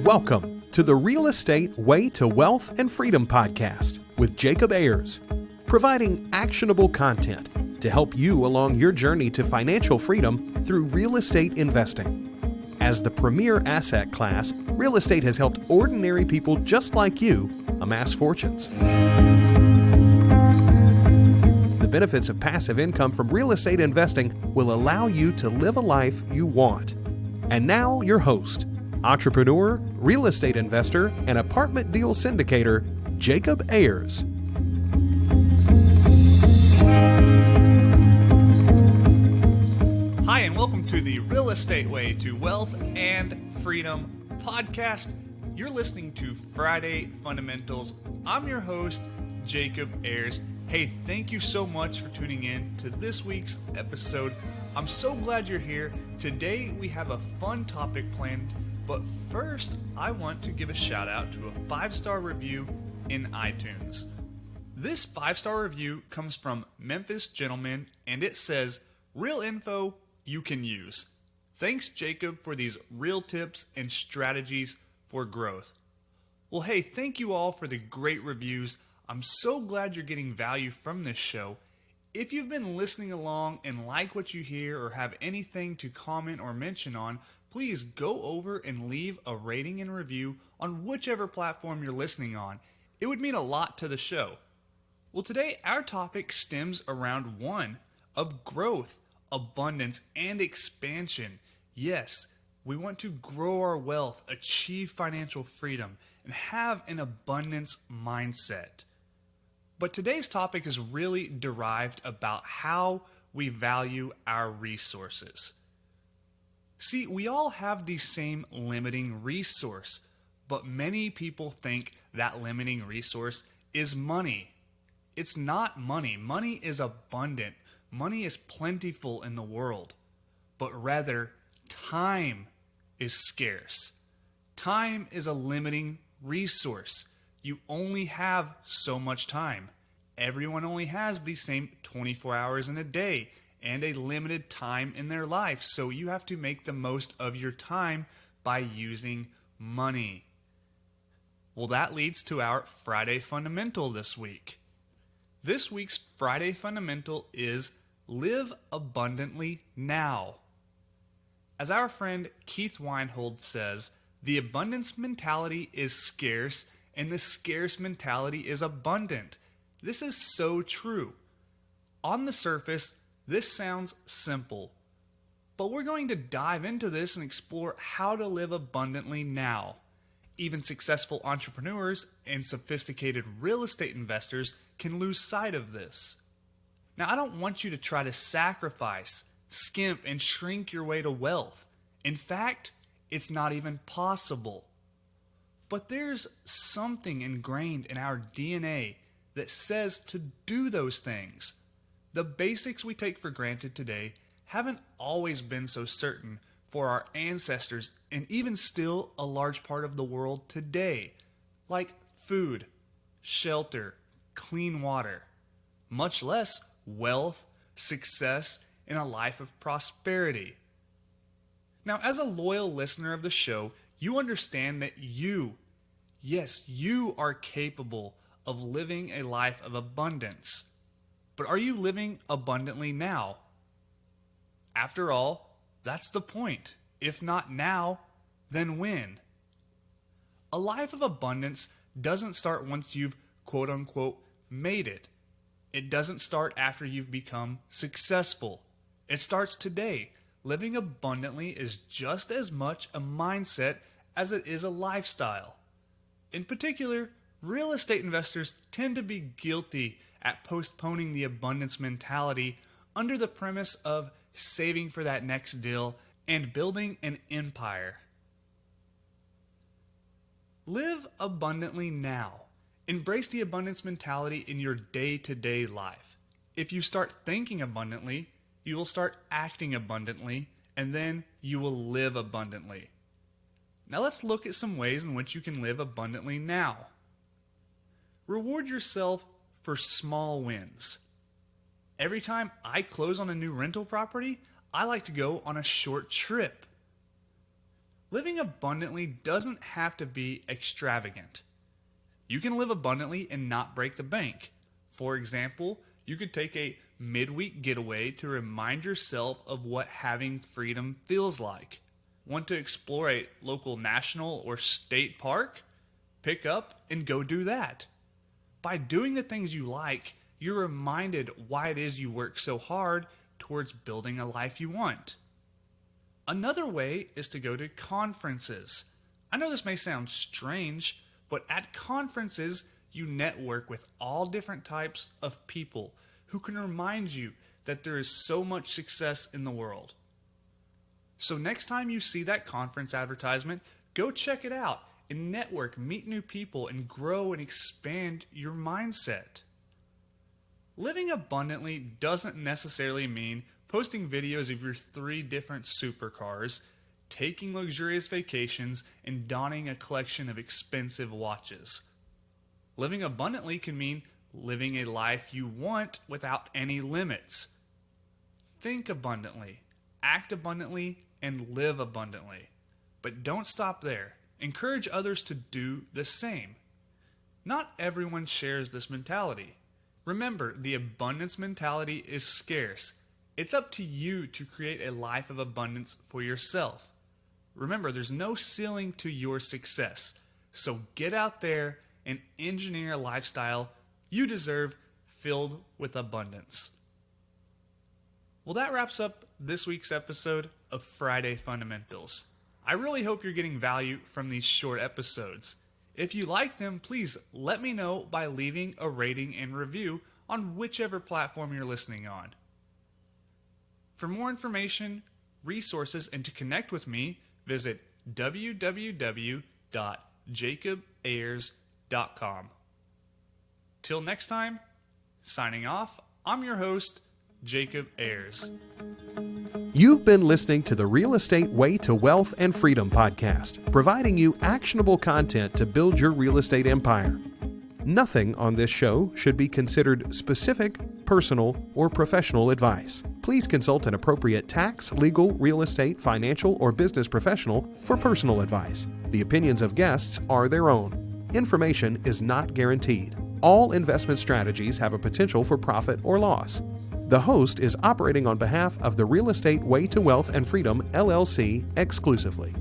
Welcome to the Real Estate Way to Wealth and Freedom podcast with Jacob Ayers, providing actionable content to help you along your journey to financial freedom through real estate investing. As the premier asset class, real estate has helped ordinary people just like you amass fortunes. The benefits of passive income from real estate investing will allow you to live a life you want. And now, your host, entrepreneur, real estate investor, and apartment deal syndicator, Jacob Ayers. Hi, and welcome to the Real Estate Way to Wealth and Freedom podcast. You're listening to Friday Fundamentals. I'm your host, Jacob Ayers. Hey, thank you so much for tuning in to this week's episode. I'm so glad you're here. Today we have a fun topic planned, but first I want to give a shout out to a 5-star review in iTunes. This 5-star review comes from Memphis Gentleman, and it says, "Real info you can use. Thanks, Jacob, for these real tips and strategies for growth." Well, hey, thank you all for the great reviews. I'm so glad you're getting value from this show. If you've been listening along and like what you hear or have anything to comment or mention on, please go over and leave a rating and review on whichever platform you're listening on. It would mean a lot to the show. Well, today our topic stems around one of growth, abundance, and expansion. Yes, we want to grow our wealth, achieve financial freedom, and have an abundance mindset. But today's topic is really derived about how we value our resources. See, we all have the same limiting resource, but many people think that limiting resource is money. It's not money. Money is abundant. Money is plentiful in the world, but rather time is scarce. Time is a limiting resource. You only have so much time. Everyone only has the same 24 hours in a day and a limited time in their life, so you have to make the most of your time by using money. Well, that leads to our Friday Fundamental this week. This week's Friday Fundamental is live abundantly now. As our friend Keith Weinhold says, the abundance mentality is scarce and the scarce mentality is abundant. This is so true. On the surface, this sounds simple, but we're going to dive into this and explore how to live abundantly now. Even successful entrepreneurs and sophisticated real estate investors can lose sight of this. Now, I don't want you to try to sacrifice, skimp, and shrink your way to wealth. In fact, it's not even possible. But there's something ingrained in our DNA that says to do those things. The basics we take for granted today haven't always been so certain for our ancestors and even still a large part of the world today, like food, shelter, clean water, much less wealth, success, and a life of prosperity. Now, as a loyal listener of the show, you understand that you are capable of living a life of abundance. But are you living abundantly now? After all, that's the point. If not now, then when? A life of abundance doesn't start once you've quote-unquote made it. It doesn't start after you've become successful. It starts today. Living abundantly is just as much a mindset as it is a lifestyle. In particular, real estate investors tend to be guilty at postponing the abundance mentality under the premise of saving for that next deal and building an empire. Live abundantly now. Embrace the abundance mentality in your day-to-day life. If you start thinking abundantly, you will start acting abundantly, and then you will live abundantly. Now let's look at some ways in which you can live abundantly now. Reward yourself for small wins. Every time I close on a new rental property, I like to go on a short trip. Living abundantly doesn't have to be extravagant. You can live abundantly and not break the bank. For example, you could take a midweek getaway to remind yourself of what having freedom feels like. Want to explore a local national or state park? Pick up and go do that. By doing the things you like, you're reminded why it is you work so hard towards building a life you want. Another way is to go to conferences. I know this may sound strange, but at conferences, you network with all different types of people who can remind you that there is so much success in the world. So next time you see that conference advertisement, go check it out and network, meet new people, and grow and expand your mindset. Living abundantly doesn't necessarily mean posting videos of your 3 different supercars, taking luxurious vacations, and donning a collection of expensive watches. Living abundantly can mean living a life you want without any limits. Think abundantly, act abundantly, and live abundantly. But don't stop there. Encourage others to do the same. Not everyone shares this mentality. Remember, the abundance mentality is scarce. It's up to you to create a life of abundance for yourself. Remember, there's no ceiling to your success. So get out there and engineer a lifestyle you deserve filled with abundance. Well, that wraps up this week's episode of Friday Fundamentals. I really hope you're getting value from these short episodes. If you like them, please let me know by leaving a rating and review on whichever platform you're listening on. For more information, resources, and to connect with me, visit www.jacobayers.com. Till next time, signing off, I'm your host, Jacob Ayers. You've been listening to the Real Estate Way to Wealth and Freedom podcast, providing you actionable content to build your real estate empire. Nothing on this show should be considered specific, personal, or professional advice. Please consult an appropriate tax, legal, real estate, financial, or business professional for personal advice. The opinions of guests are their own. Information is not guaranteed. All investment strategies have a potential for profit or loss. The host is operating on behalf of the Real Estate Way to Wealth and Freedom, LLC, exclusively.